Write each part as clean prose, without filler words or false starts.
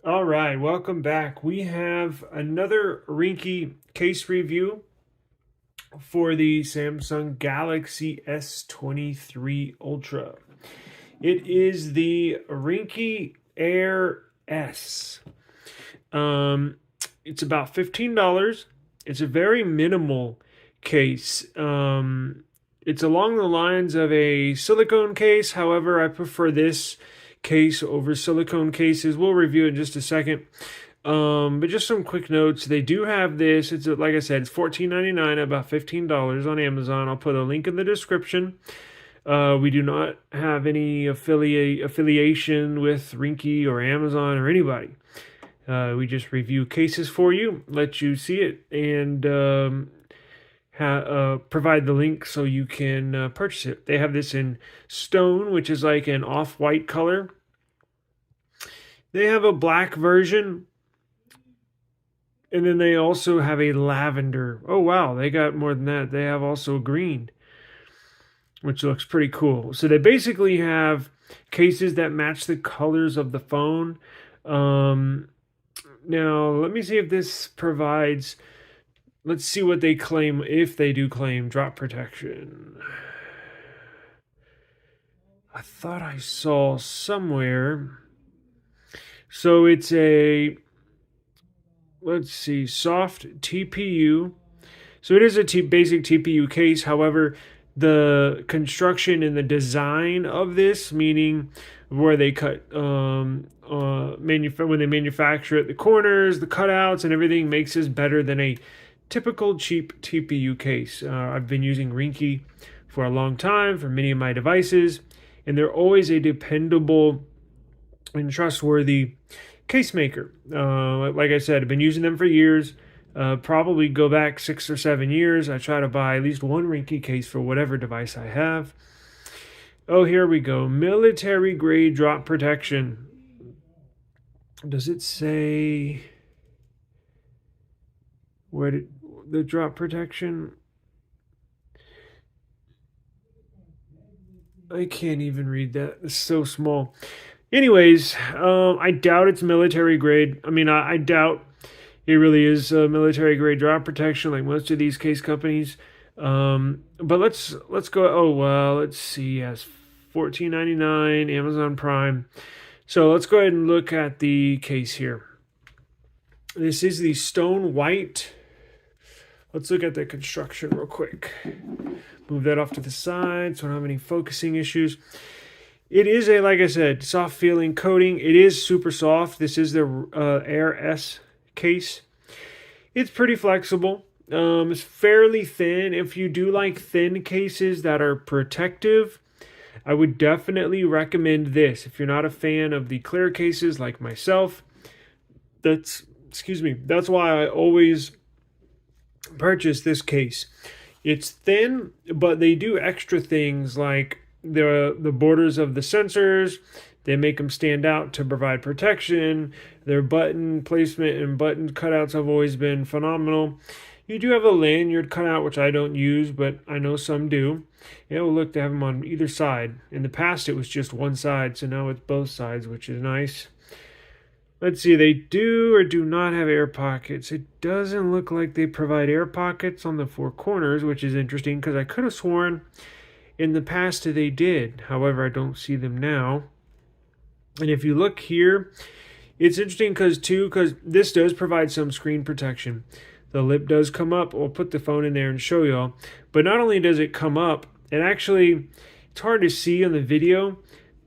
All right, welcome back. We have another Ringke case review for the Samsung Galaxy S23 Ultra. It is the Ringke Air S. It's about $15. It's a very minimal case. It's along the lines of a silicone case. However, I prefer this case over silicone cases. We'll review it in just a second. But just some quick notes. They do have this. It's like I said, it's $14.99, about $15 on Amazon. I'll put a link in the description. We do not have any affiliation with Ringke or Amazon or anybody. We just review cases for you, let you see it, and provide the link so you can purchase it. They have this in stone, which is like an off-white color. They have a black version, and then they also have a lavender. Oh wow, they got more than that. They have also green, which looks pretty cool. So they basically have cases that match the colors of the phone. Now, let me see if this provides, let's see what they claim, if they do claim drop protection. I thought I saw somewhere. So it's a, let's see, soft TPU. So it is a basic TPU case. However, the construction and the design of this, meaning where they cut when they manufacture it, the corners, the cutouts, and everything makes this better than a typical cheap TPU case. I've been using Ringke for a long time for many of my devices, and they're always a dependable and trustworthy case maker. Like I said, I've been using them for years. Probably go back 6 or 7 years. I try to buy at least one Ringke case for whatever device I have. Oh, here we go. Military grade drop protection. Does it say where did the drop protection? I can't even read that. It's so small. Anyways, I doubt it's military grade. I mean, I doubt it really is military grade drop protection like most of these case companies. But let's go. Oh well, let's see. Yes, $14.99 Amazon Prime. So let's go ahead and look at the case here. This is the stone white. Let's look at the construction real quick. Move that off to the side so I don't have any focusing issues. It is a, like I said, soft feeling coating. It is super soft. This is the Air S case. It's pretty flexible. It's fairly thin. If you do like thin cases that are protective, I would definitely recommend this. If you're not a fan of the clear cases like myself, that's why I always purchase this case. It's thin, but they do extra things like the borders of the sensors. They make them stand out to provide protection. Their button placement and button cutouts have always been phenomenal. You do have a lanyard cutout, which I don't use, but I know some do. Yeah, well, look, they have them on either side. In the past, it was just one side, so now it's both sides, which is nice. Let's see, they do or do not have air pockets. It doesn't look like they provide air pockets on the four corners, which is interesting because I could have sworn in the past they did. However, I don't see them now. And if you look here, it's interesting because this does provide some screen protection. The lip does come up. We'll put the phone in there and show y'all. But not only does it come up, it's hard to see on the video,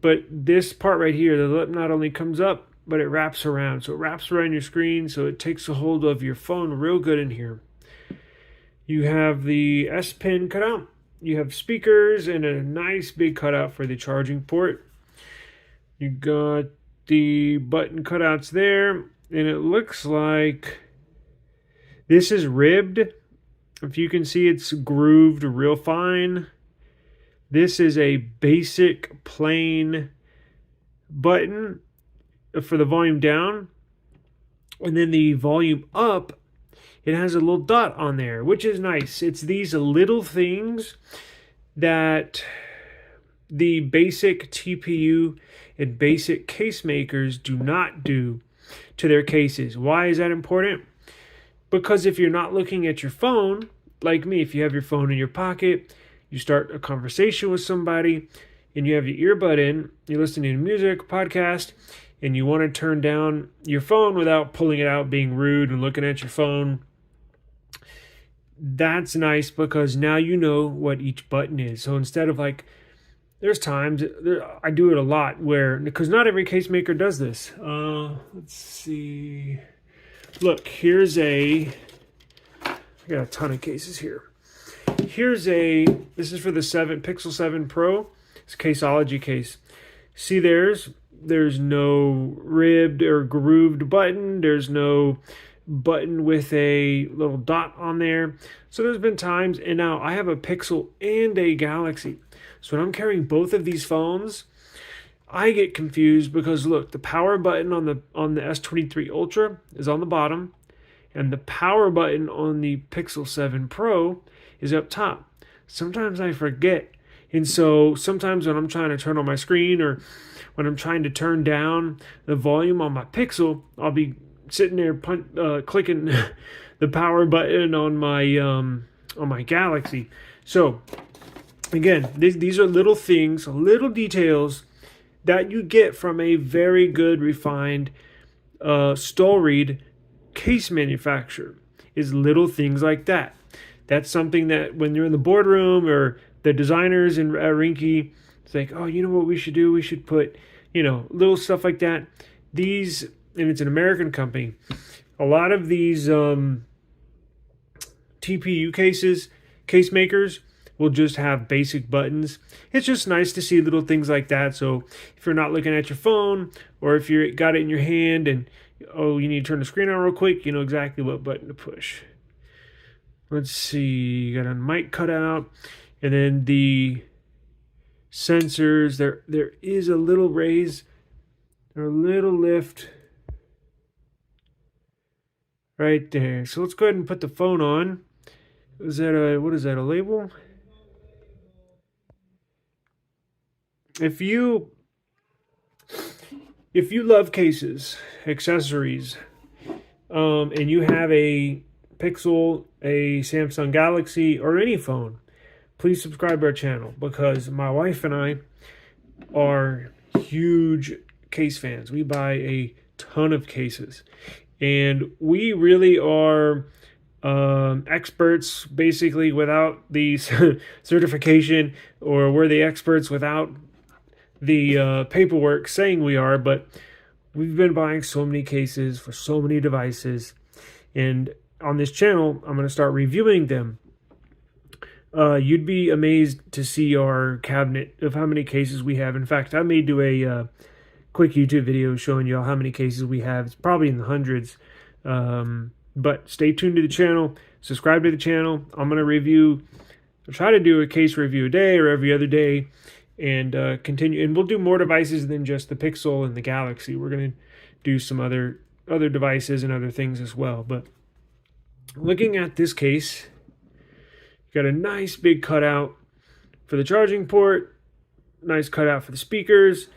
but this part right here, the lip not only comes up, but it wraps around. So it wraps around your screen, so it takes a hold of your phone real good in here. You have the S Pen cutout. You have speakers and a nice big cutout for the charging port. You got the button cutouts there, and it looks like this is ribbed. If you can see, it's grooved real fine. This is a basic plain button for the volume down, and then the volume up, it has a little dot on there, which is nice. It's these little things that the basic TPU and basic case makers do not do. to their cases. Why is that important? Because if you're not looking at your phone, like me, if you have your phone in your pocket, you start a conversation with somebody and you have your earbud in, you're listening to music, podcast, and you want to turn down your phone without pulling it out, being rude and looking at your phone. That's nice because now you know what each button is. So instead of like, there's times, I do it a lot where, because not every case maker does this. Let's see. Look, I got a ton of cases here. This is for the Pixel 7 Pro. It's a Caseology case. See, there's no ribbed or grooved button. There's no button with a little dot on there. So there's been times, and now I have a Pixel and a Galaxy. So when I'm carrying both of these phones, I get confused because look, the power button on the S23 Ultra is on the bottom, and the power button on the Pixel 7 Pro is up top. Sometimes I forget. And so sometimes when I'm trying to turn on my screen or when I'm trying to turn down the volume on my Pixel, I'll be sitting there clicking the power button on my Galaxy. So again, these are little things, little details that you get from a very good, refined, stole-read case manufacturer. Is little things like that. That's something that when you're in the boardroom or the designers in Ringke, it's like, oh, you know what we should do? We should put, little stuff like that. These, and it's an American company. A lot of these TPU case makers will just have basic buttons. It's just nice to see little things like that. So if you're not looking at your phone, or if you got it in your hand and you need to turn the screen on real quick, you know exactly what button to push. Let's see, you got a mic cutout, and then the sensors. There is a little raise or a little lift right there. So let's go ahead and put the phone on. What is that, a label? If you love cases, accessories, and you have a Pixel, a Samsung Galaxy, or any phone, please subscribe to our channel because my wife and I are huge case fans. We buy a ton of cases, and we really are experts basically without the certification, or we're the experts without the paperwork saying we are, but we've been buying so many cases for so many devices, and on this channel I'm going to start reviewing them. You'd be amazed to see our cabinet of how many cases we have. In fact, I may do a quick YouTube video showing you all how many cases we have. It's probably in the hundreds, but stay tuned to the channel, subscribe to the channel. I'm going to try to do a case review a day or every other day, and continue, and we'll do more devices than just the Pixel and the Galaxy. We're going to do some other devices and other things as well. But looking at this case, got a nice big cutout for the charging port, nice cutout for the speakers,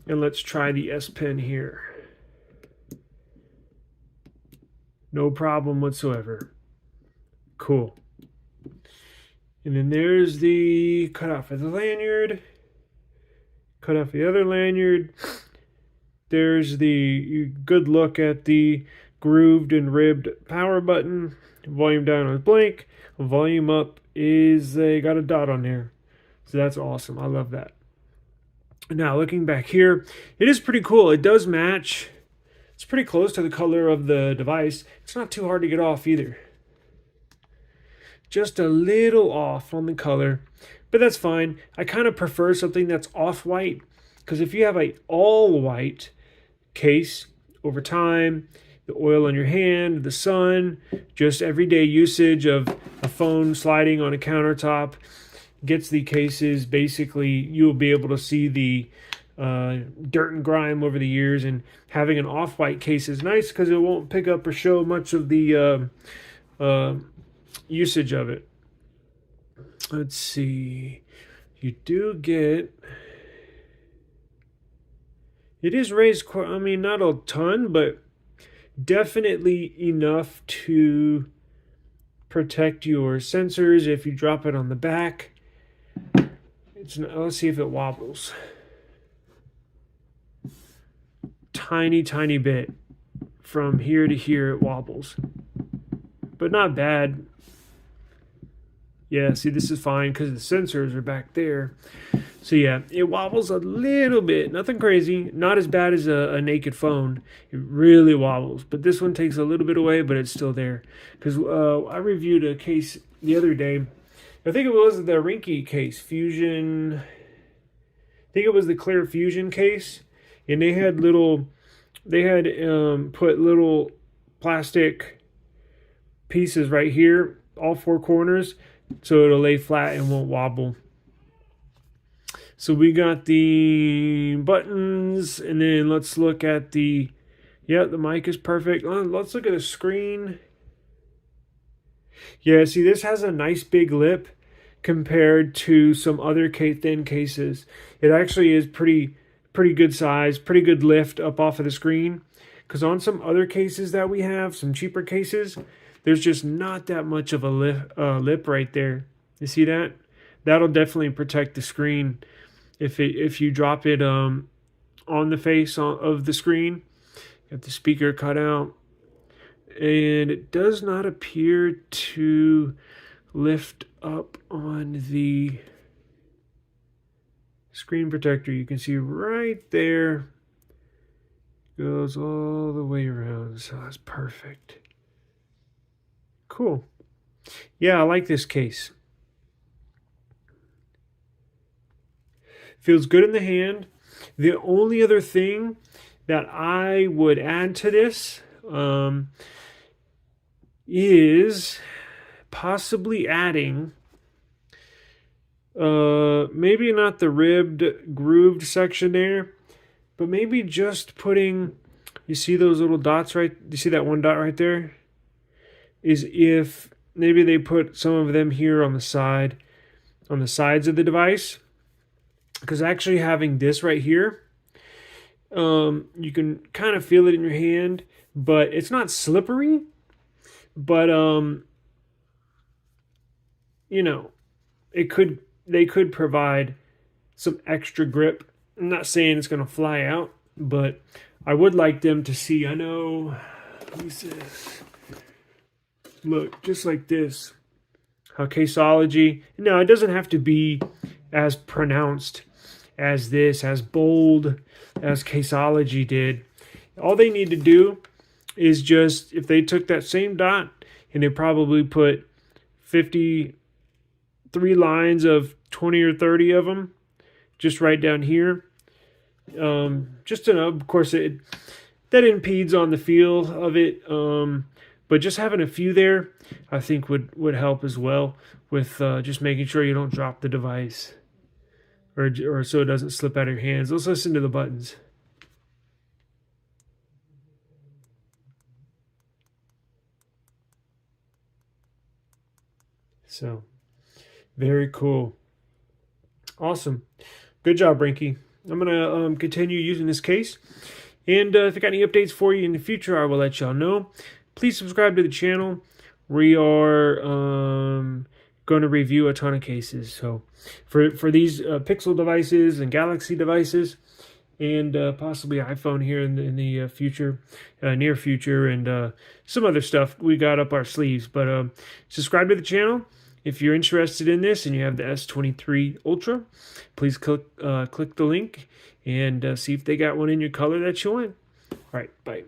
and let's try the S Pen here. No problem whatsoever. Cool. And then there's the cutout for the lanyard, cutout for the other lanyard. There's the good look at the grooved and ribbed power button. Volume down is blank. Volume up is they got a dot on there. So that's awesome. I love that. Now looking back here, it is pretty cool. It does match. It's pretty close to the color of the device. It's not too hard to get off either. Just a little off on the color, but that's fine. I kind of prefer something that's off-white, because if you have a all-white case over time, the oil on your hand, the sun, just everyday usage of a phone sliding on a countertop gets the cases, basically you'll be able to see the dirt and grime over the years, and having an off-white case is nice because it won't pick up or show much of the usage of it. Let's see. You do get It is raised, I mean, not a ton, but definitely enough to protect your sensors if you drop it on the back. Let's see if it wobbles. Tiny, tiny bit. From here to here it wobbles. But not bad. Yeah, see, this is fine because the sensors are back there. So yeah, it wobbles a little bit. Nothing crazy. Not as bad as a naked phone. It really wobbles. But this one takes a little bit away, but it's still there. Because I reviewed a case the other day. I think it was the Ringke case. Fusion. I think it was the Clear Fusion case. And they had put little plastic pieces right here, all four corners, so it'll lay flat and won't wobble. So we got the buttons, and then let's look at the mic is perfect. Let's look at the screen. Yeah, see, this has a nice big lip compared to some other thin cases. It actually is pretty good size, pretty good lift up off of the screen. Because on some other cases that we have, some cheaper cases, there's just not that much of a lip right there. You see that? That'll definitely protect the screen if you drop it on the face of the screen. Got the speaker cut out. And it does not appear to lift up on the screen protector. You can see right there. Goes all the way around. So that's perfect. Cool. Yeah, I like this case. Feels good in the hand. The only other thing that I would add to this is possibly adding maybe not the ribbed grooved section there, but maybe just putting, you see those little dots right, you see that one dot right there, is if maybe they put some of them here on the sides of the device, because actually having this right here, you can kind of feel it in your hand, but it's not slippery, but you know, they could provide some extra grip. I'm not saying it's going to fly out, but I would like them to see, I know, let me see this. Look, just like this, how Caseology, no, it doesn't have to be as pronounced as this, as bold as Caseology did. All they need to do is just, if they took that same dot and they probably put 53 lines of 20 or 30 of them just right down here, just to know, of course, that impedes on the feel of it, but just having a few there, I think would help as well with just making sure you don't drop the device, or so it doesn't slip out of your hands. Let's listen to the buttons. So, very cool. Awesome. Good job, Ringke. I'm going to continue using this case. And if I got any updates for you in the future, I will let y'all know. Please subscribe to the channel. We are going to review a ton of cases. So for these Pixel devices and Galaxy devices, and possibly iPhone here in the future, near future, and some other stuff we got up our sleeves. But subscribe to the channel. If you're interested in this and you have the S23 Ultra, please click the link and see if they got one in your color that you want. All right, bye.